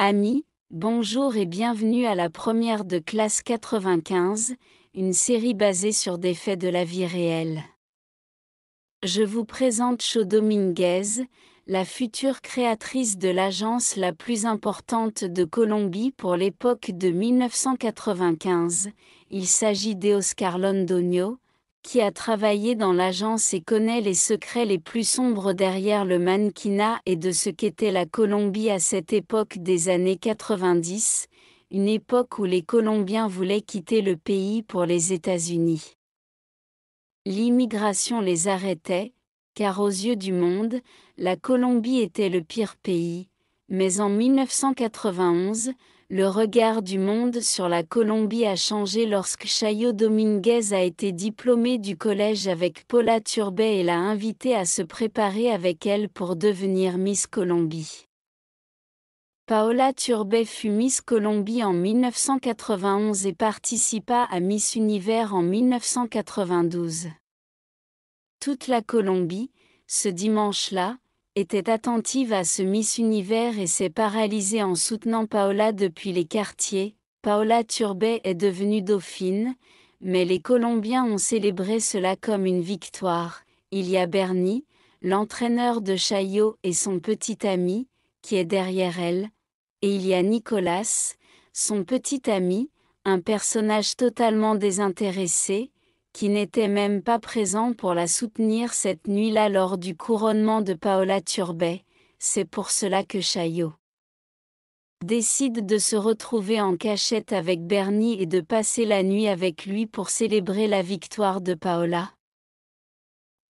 Amis, bonjour et bienvenue à la première de classe 95, une série basée sur des faits de la vie réelle. Je vous présente Cho Dominguez, la future créatrice de l'agence la plus importante de Colombie pour l'époque de 1995. Il s'agit d'Oscar Londoño, qui a travaillé dans l'agence et connaît les secrets les plus sombres derrière le mannequinat et de ce qu'était la Colombie à cette époque des années 90, une époque où les Colombiens voulaient quitter le pays pour les États-Unis. L'immigration les arrêtait, car aux yeux du monde, la Colombie était le pire pays, mais en 1991, le regard du monde sur la Colombie a changé lorsque Chayo Dominguez a été diplômée du collège avec Paula Turbay et l'a invitée à se préparer avec elle pour devenir Miss Colombie. Paola Turbay fut Miss Colombie en 1991 et participa à Miss Univers en 1992. Toute la Colombie, ce dimanche-là, était attentive à ce Miss Univers et s'est paralysée en soutenant Paola depuis les quartiers. Paola Turbay est devenue dauphine, mais les Colombiens ont célébré cela comme une victoire. Il y a Bernie, l'entraîneur de Chayo et son petit ami, qui est derrière elle, et il y a Nicolas, son petit ami, un personnage totalement désintéressé, qui n'était même pas présent pour la soutenir cette nuit-là lors du couronnement de Paola Turbay. C'est pour cela que Chayo décide de se retrouver en cachette avec Bernie et de passer la nuit avec lui pour célébrer la victoire de Paola.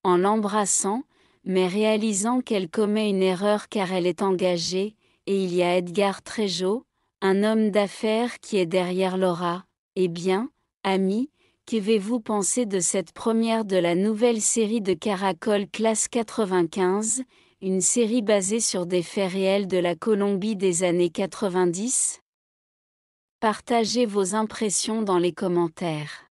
En l'embrassant, mais réalisant qu'elle commet une erreur car elle est engagée, et il y a Edgar Trejo, un homme d'affaires qui est derrière Laura. Eh bien, amis, qu'avez-vous pensé de cette première de la nouvelle série de Caracol Classe 95, une série basée sur des faits réels de la Colombie des années 90 ? Partagez vos impressions dans les commentaires.